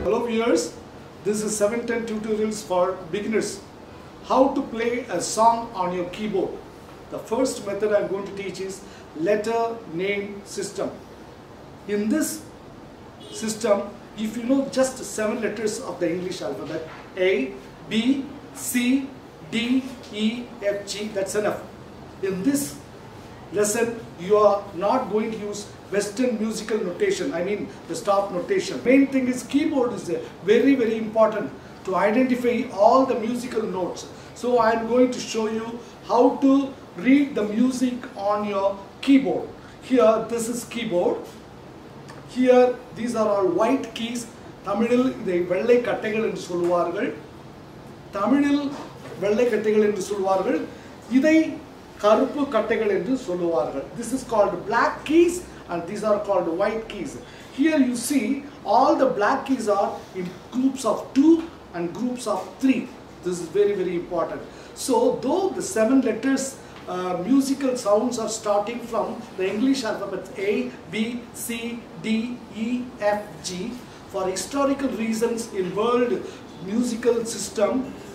Hello viewers, this is 710 tutorials for beginners. How to play a song on your keyboard. The first method I am going to teach is letter name system. In this system, if you know just 7 letters of the English alphabet, A, B, C, D, E, F, G, that's enough. In this lesson, you are not going to use Western musical notation, I mean the stop notation. Main thing is keyboard is very important to identify all the musical notes. So I am going to show you how to read the music on your keyboard. Here this is keyboard. Here these are all white keys. Tamilil இதை வெள்ளை கட்டைகள் என்று சொல்வார்கள். தமிழில் வெள்ளை கட்டைகள் என்று சொல்வார்கள். இதை கருப்பு கட்டைகள் என்று சொல்வார்கள். This is called black keys and these are called white keys. Here you see all the black keys are in groups of 2 and groups of 3. This is very important. So though the 7 letters musical sounds are starting from the English alphabet A, B, C, D, E, F, G, for historical reasons in world musical system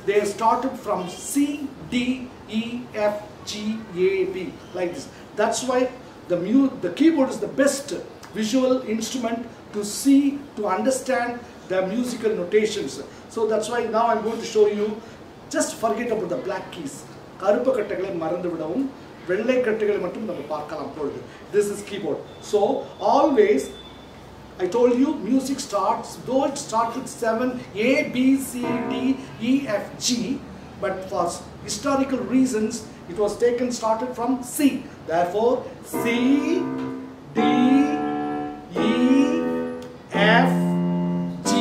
they started from C, D, E, F, G, A, B, like this. That's why the keyboard is the best visual instrument to see, to understand the musical notations. So that's why now I'm going to show you. Just forget about the black keys. கருப்பு கட்டைகளை மறந்து விடவும் வெள்ளை கட்டைகளை மட்டும் நம்ம பார்க்கலாம் பொழுது. This is keyboard. So always I told you music starts, though it starts with 7 A, B, C, D, E, F, G, but for historical reasons it was started from C. Therefore C, D, E, F, G,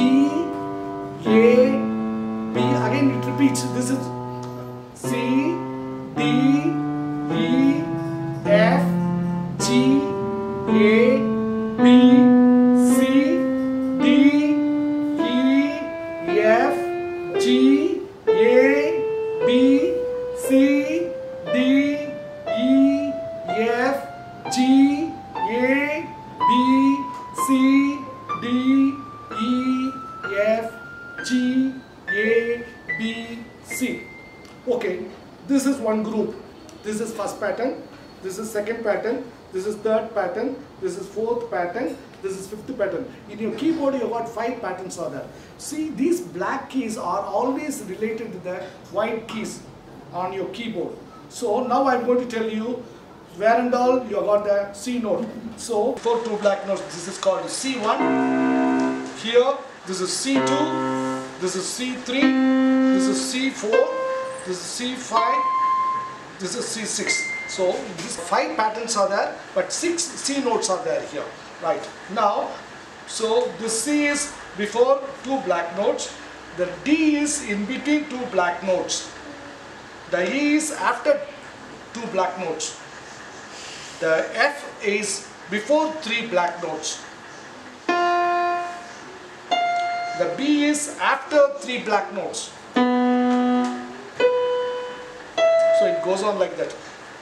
A, B. Again it repeats. This is C, D, E, F, G, A, B, C, D, E, F, G, A, B, C, D, E, F, G, A, B, C, D, E, F, G, A, B, C. Okay, this is one group. This is first pattern, this is second pattern, this is third pattern, this is fourth pattern, this is fifth pattern. In your keyboard you have got 5 patterns are there. See, these black keys are always related to the white keys on your keyboard. So now I am going to tell you where and all you have got the C note. So for 2 black notes, this is called C1. Here this is C2, this is C3, this is C4, this is C5, this is C6. So these 5 patterns are there, but 6 C notes are there here. Right. Now, so the C is before 2 black notes, the D is in between 2 black notes, the E is after 2 black notes, the F is before 3 black notes, the B is after 3 black notes. So it goes on like that.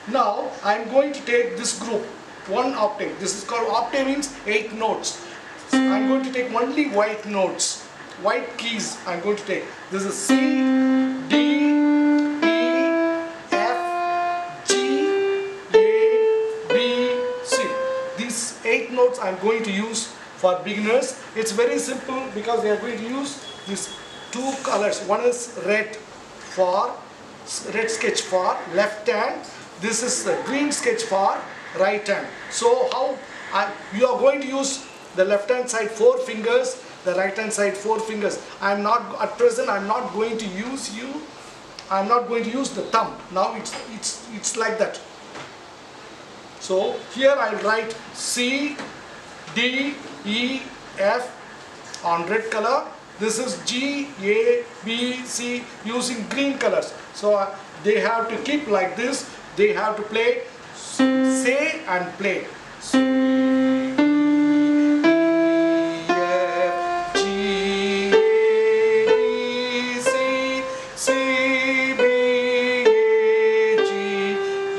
Now I am going to take this group, 1 octave. This is called octave, means 8 notes. I am going to take only white notes, white keys I am going to take. This is C, D, E, F, G, A, B, C. These 8 notes I am going to use for beginners. It's very simple because they are going to use these 2 colors. One is red sketch for left hand. This is the green sketch for right hand. So how you are going to use the left hand side 4 fingers, the right hand side 4 fingers. I am not at present. I am not going to use the thumb. Now it's like that. So here I write C, D, E, F on red color. This is G, A, B, C using green colors. So they have to keep like this. They have to play, say and play. C, F, G, A, B, C, C, B, A, G,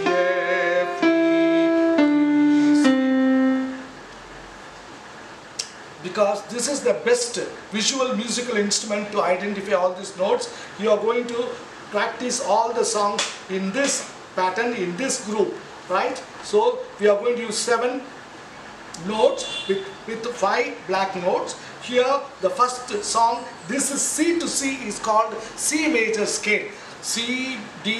F, E, C. because this is the best visual musical instrument to identify all these notes. You are going to practice all the songs in this pattern, in this group, right? So we are going to use 7 notes with 5 black notes. Here the first song, this is C to C, is called C major scale. C, D,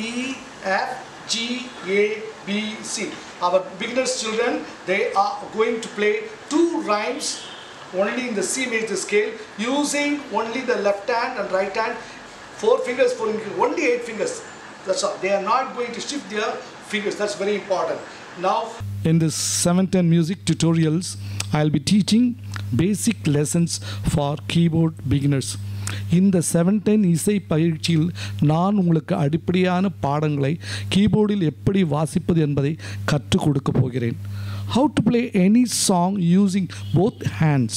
E, F, G, A, B, C. Our beginners children, they are going to play 2 rhymes only in the C major scale, using only the left hand and right hand, 4 fingers, only 8 fingers. That's all. They are not going to shift their fingers. That's very important. Now, in this 710 music tutorials, I'll be teaching basic lessons for keyboard beginners. இந்த 710 இசை பயிற்சியில் நான் உங்களுக்கு அடிப்படையான பாடங்களை கீபோர்டில் எப்படி வாசிப்பது என்பதை கற்றுக் கொடுக்க போகிறேன். How to play any song using both hands.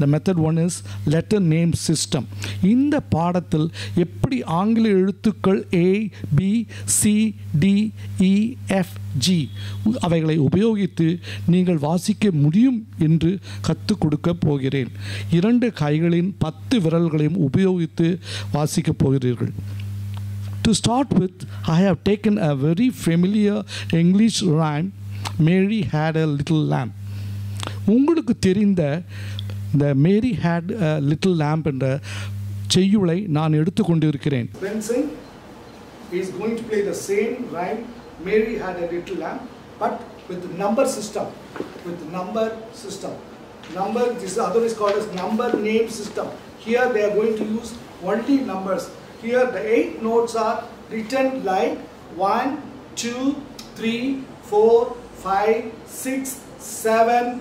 The method 1 is letter name system. இந்த பாடத்தில் எப்படி ஆங்கில எழுத்துக்கள் A, B, C, D, E, F, G அவைகளை உபயோகித்து நீங்கள் வாசிக்க முடியும் என்று கற்றுக் கொடுக்க போகிறேன். 2 கைகளின் 10 விரல்களையும் உபயோகித்து வாசிக்க போகிறீர்கள். To start with, I have taken a very familiar English rhyme, Mary had a little lamb. உங்களுக்கு தெரிந்த The Mary had a little lamb என்ற செய்யுளை நான் எடுத்துக்கொண்டிருக்கிறேன். Benson is going to play the same rhyme, Mary had a little lamb, but with the number system. With the number system. Number, this other is called as number name system. Here they are going to use only numbers. Here the 8 notes are written like 1, 2, 3, 4, 5, 6, 7,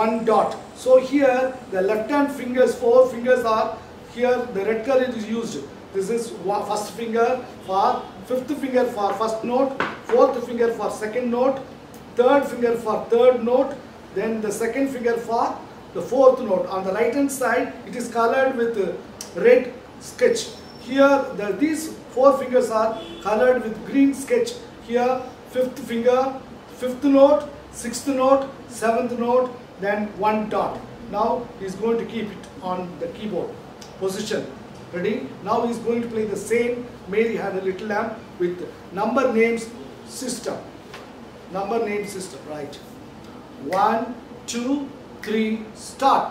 1 dot. So here the left hand fingers, 4 fingers are here, the red color is used. This is first finger for, 5th finger for first note, 4th finger for second note, 3rd finger for 3rd note, then the second finger for the 4th note. On the right hand side it is colored with red sketch. Here these 4 fingers are colored with green sketch. Here 5th finger, 5th note, 6th note, 7th note, then 1 dot. Now he is going to keep it on the keyboard position. Ready? Now he is going to play the same Mary had a little lamb with number names system. Number name system, right? 1, 2, 3, start.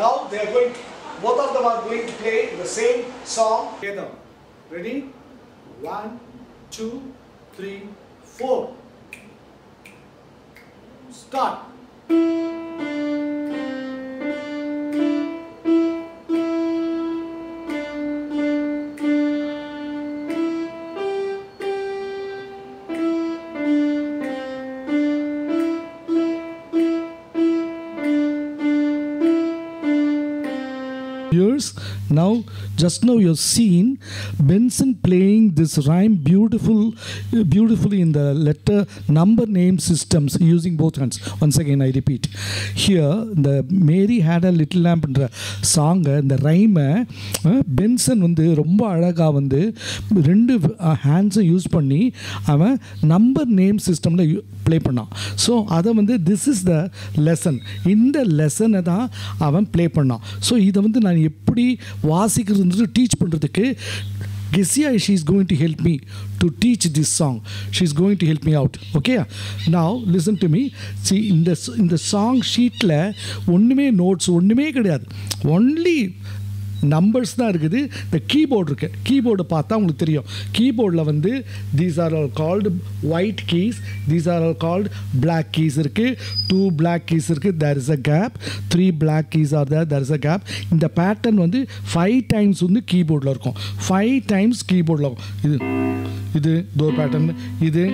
Now they are going, both of them are going to play the same song together. Ready? 1, 2, 3, 4. Start. Now, just now you've seen Benson playing this rhyme beautifully in the letter number name systems using both hands. Once again, I repeat. Here, the Mary had a little lamb song, the rhyme, Benson வந்து ரொம்ப அழகா வந்து 2 hands use பண்ணி அவன் number name சிஸ்டம்ல play பண்ணான். So அதை வந்து திஸ் இஸ் த லெசன். இந்த லெசனை தான் அவன் ப்ளே பண்ணான். ஸோ இதை வந்து நான் எப்படி வாசிக்கிறது டீச் பண்ணுறதுக்கு Gesia, she is going to help me to teach this song. She is going to help me out. Okay? Now, listen to me. See, in the song sheet, ஒன்றுமே notes, ஒன்றுமே கிடையாது. Only numbers தான் இருக்குது. இந்த keyboard இருக்குது. கீபோர்டை பார்த்தா உங்களுக்கு தெரியும். கீபோர்டில் வந்து these are all called white keys, these are all called black keys இருக்குது. 2 black keys இருக்குது. There is a gap. 3 black keys are there is a gap. இந்த பேட்டர்ன் வந்து 5 times வந்து கீபோர்டில் இருக்கும். 5 times கீபோர்டில் இருக்கும். இது டோர் பேட்டர்ன், இது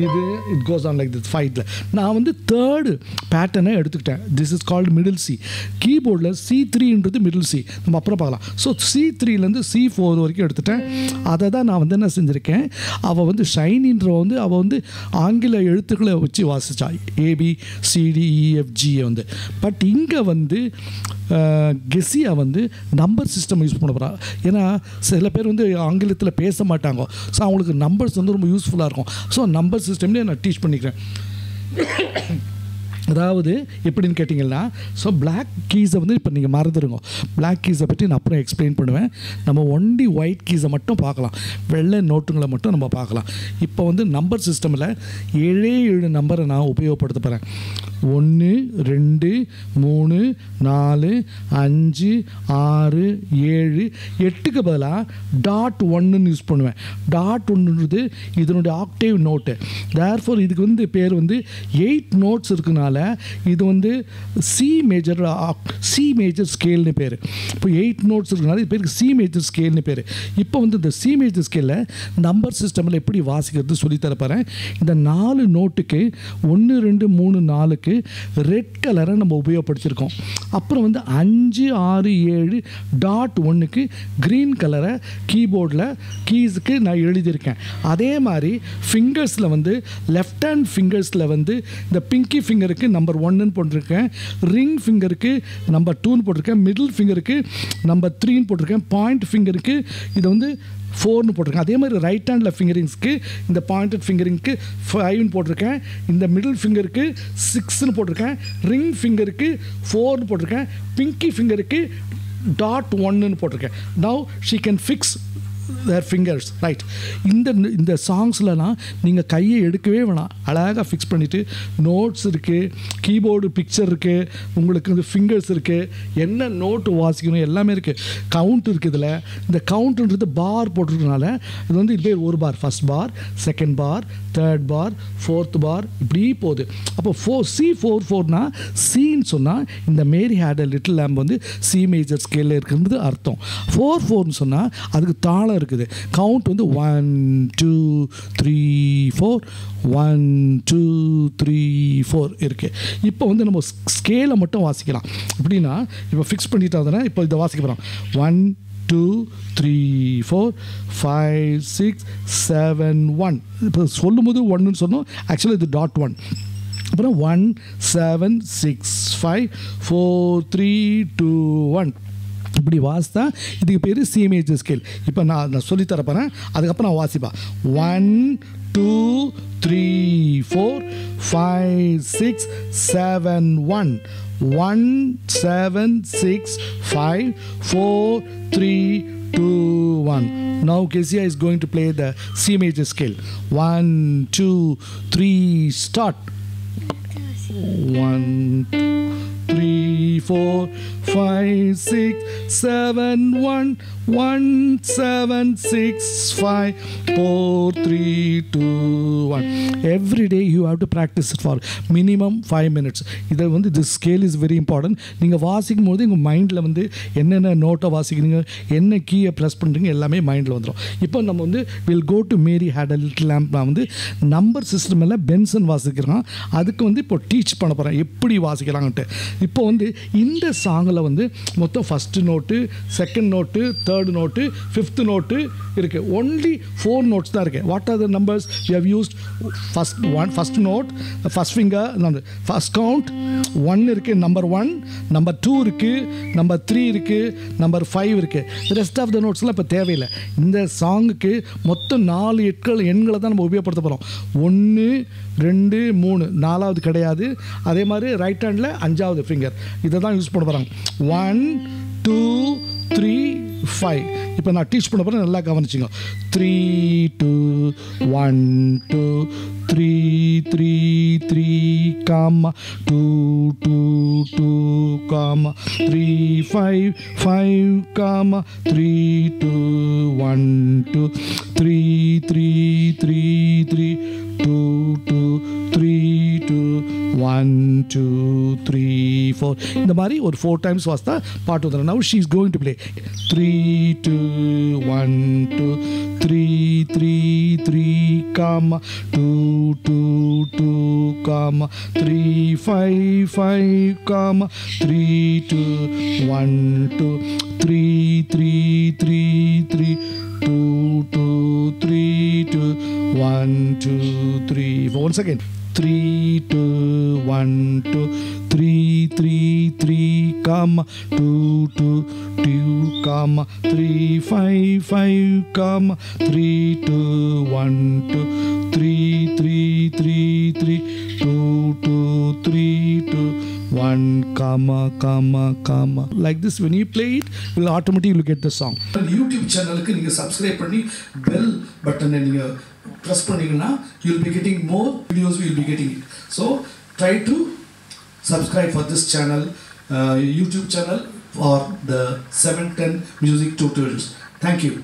இது it goes on like this ஃபைட்டில். நான் வந்து தேர்டு பேட்டர்னை எடுத்துக்கிட்டேன். This is called middle C. கீபோர்டில் C3ன்றது மிடில் சி, நம்ம அப்புறம் பார்க்கலாம். ஸோ C3லேருந்து C4 வரைக்கும் எடுத்துட்டேன். அதை தான் நான் வந்து என்ன செஞ்சுருக்கேன், அவள் வந்து ஷைனின்ற வந்து அவள் வந்து ஆங்கில எழுத்துக்களை வச்சு வாசிச்சா ABCDEFG வந்து. பட் இங்கே வந்து கெஸியா வந்து நம்பர் சிஸ்டம் யூஸ் பண்ண போகிறா. ஏன்னா சில பேர் வந்து ஆங்கிலத்தில் பேச மாட்டாங்க. ஸோ அவங்களுக்கு நம்பர்ஸ் வந்து ரொம்ப யூஸ்ஃபுல்லாக இருக்கும். ஸோ நம்பர் சிஸ்டம்லேயே நான் டீச் பண்ணிக்கிறேன். அதாவது எப்படின்னு கேட்டிங்கன்னா, ஸோ பிளாக் கீஸை வந்து இப்போ நீங்கள் மறந்துடுங்க. பிளாக் கீஸை பற்றி நான் அப்புறம் எக்ஸ்பிளைன் பண்ணுவேன். நம்ம ஒன்லி ஒயிட் கீஸை மட்டும் பார்க்கலாம், வெள்ளை நோட்டுங்களை மட்டும் நம்ம பார்க்கலாம். இப்போ வந்து நம்பர் சிஸ்டமில் 7 நம்பரை நான் உபயோகப்படுத்த போகிறேன். 1 2 3 4 5 6 7 8க்கு பதிலாக .1 யூஸ் பண்ணுவேன். .1ன்றது இதனுடைய ஆக்டேவ் நோட்டு. தேர்ஃபோர் இதுக்கு வந்து பேர் வந்து 8 நோட்ஸ் இருக்குனால இது வந்து சி மேஜர் ஸ்கேல்னு பேர். இப்போ 8 நோட்ஸ் இருக்குனால இது பேருக்கு சி மேஜர் ஸ்கேல்னு பேர். இப்போ வந்து இந்த சி மேஜர் ஸ்கேலில் நம்பர் சிஸ்டமில் எப்படி வாசிக்கிறது சொல்லித்தரப்போகிறேன். இந்த 4 நோட்டுக்கு 1 2 3 4க்கு ரெட் கலரை நம்ம உபயோகப்படுத்தியிருக்கோம். அப்புறம் வந்து 5 6 7 .1க்கு க்ரீன் கலரை கீபோர்டில் கீஸுக்கு நான் எழுதியிருக்கேன். அதே மாதிரி ஃபிங்கர்ஸில் வந்து லெஃப்ட் ஹேண்ட் ஃபிங்கர்ஸில் வந்து இந்த பிங்கி ஃபிங்கருக்கு நம்பர் 1ன்னு போட்டிருக்கேன், ரிங் ஃபிங்கருக்கு நம்பர் 2ன்னு போட்டிருக்கேன், மிடில் ஃபிங்கருக்கு நம்பர் 3ன்னு போட்டிருக்கேன், பாயிண்ட் ஃபிங்கருக்கு இதை வந்து 4ன்னு போட்டிருக்கேன். அதே மாதிரி ரைட் ஹேண்டில் ஃபிங்கரிங்ஸ்க்கு இந்த பாயிண்டட் ஃபிங்கரிங்க்கு 5ன்னு போட்டிருக்கேன், இந்த மிடில் ஃபிங்கருக்கு 6ன்னு போட்டிருக்கேன், ரிங் ஃபிங்கருக்கு 4ன்னு போட்டிருக்கேன், பிங்கி ஃபிங்கருக்கு .1ன்னு போட்டிருக்கேன். Now she can fix their fingers, right? இந்த சாங்ஸ்லலாம் நீங்கள் கையை எடுக்கவே வேணாம், அழகாக ஃபிக்ஸ் பண்ணிவிட்டு நோட்ஸ் இருக்குது, கீபோர்டு பிக்சர் இருக்குது, உங்களுக்கு வந்து ஃபிங்கர்ஸ் இருக்குது, என்ன நோட்டு வாசிக்கணும் எல்லாமே இருக்குது, கவுண்ட் இருக்குது. இதில் இந்த கவுண்ட்டுன்றது பார் போட்டிருக்கனால இது வந்து இது பேர் ஒரு bar, first bar, second bar, third bar, fourth bar, இப்படி போகுது. அப்போ C4/4னா சின்னு சொன்னால் இந்த Mary had a little lamb வந்து சி மேஜர் ஸ்கேலில் இருக்கிறது அர்த்தம். 4/4ன்னு சொன்னால் அதுக்கு தாளம் இருக்குது. கவுண்ட் வந்து 1 2 3 4 1 2 3 4 இருக்குது. இப்போ வந்து நம்ம ஸ்கேலை மட்டும் வாசிக்கலாம். எப்படின்னா இப்போ ஃபிக்ஸ் பண்ணிட்டாதானே இப்போ இதை வாசிக்க போகிறோம். 1 2 3 4 5 6 7 1. இப்போ சொல்லும்போது 1ன்னு சொன்னோம், ஆக்சுவலாக இது .1. அப்புறம் 1 7 6 5 4 3 2 1 இப்படி வாசித்தா இதுக்கு பேர் சி மேஜர் ஸ்கேல். இப்போ நான் சொல்லித்தரப்பேன், அதுக்கப்புறம் நான் வாசிப்பேன். 1 2 3 4 5 6 7 1 1 7 6 5 4 3 2 1. Now Kezia is going to play the C major scale. 1 2 3 start. 1 3 4 5 6 7 1 1 7 6 5 4 3 2 1. Every day you have to practice it for minimum 5 minutes. இதை வந்து this scale is very important. நீங்கள் வாசிக்கும் போது உங்கள் மைண்டில் வந்து என்னென்ன நோட்டை வாசிக்கிறீங்க, என்ன கீயை ப்ரெஸ் பண்ணுறீங்க எல்லாமே மைண்டில் வந்துடும். இப்போ நம்ம வந்து will go to Mary had a little lamb. நான் வந்து நம்பர் சிஸ்டம் எல்லாம் பென்சன் வாசிக்கிறான், அதுக்கு வந்து இப்போ டீச் பண்ண போகிறேன் எப்படி வாசிக்கிறாங்கன்ட்டு. இப்போ வந்து இந்த சாங்கில் வந்து மொத்தம் first note, second note, third note, fifth note இருக்குது. ஒன்லி 4 நோட்ஸ் தான் இருக்குது. What are the numbers we have used? First note, first finger, first count 1 இருக்குது, நம்பர் 1, நம்பர் 2 இருக்குது, நம்பர் 3 இருக்குது, நம்பர் 5 இருக்குது. ரெஸ்ட் ஆஃப் த நோட்ஸ்லாம் இப்போ தேவையில்லை. இந்த சாங்குக்கு மொத்தம் 4 எண்களை தான் நம்ம உபயோகப்படுத்த போகிறோம். 1 2 3, 4வது கிடையாது. அதே மாதிரி ரைட் ஹேண்டில் 5வது ஃபிங்கர், இதை தான் யூஸ் பண்ண போகிறாங்க. 1 2 3 5. இப்போ நான் டீச் பண்ண போகிறேன், நல்லா கவனிச்சிங்க. 3 2 1 2 3 3 3 2 2 2 3 5 5 3 2 1 2 3 3 3 3 2 2 3 2 1 2 3 4 இந்த மாதிரி ஒரு 4 times வாசித்தா பாட்டு வந்துடும். Now she is going to play 3 2 1 2 3 3 3 comma 2 2 2 comma 3 5 5 comma 3 2 1 2 3 3 3 3 2 2 3 2 1 2 3 once again 3 2 1 2 3 3 3 comma 2 2 2 comma 3 5 5 comma 3 2 1 2 3 3 3 3 2 2 3 2 1 comma comma comma. Like this, when you play it, you will automatically get the song. YouTube channel ku neenga subscribe panni bell button neenga press பண்ணீங்கன்னா you will be getting more videos, you will be getting it. So try to subscribe for this channel, YouTube channel for the 710 music tutorials. Thank you.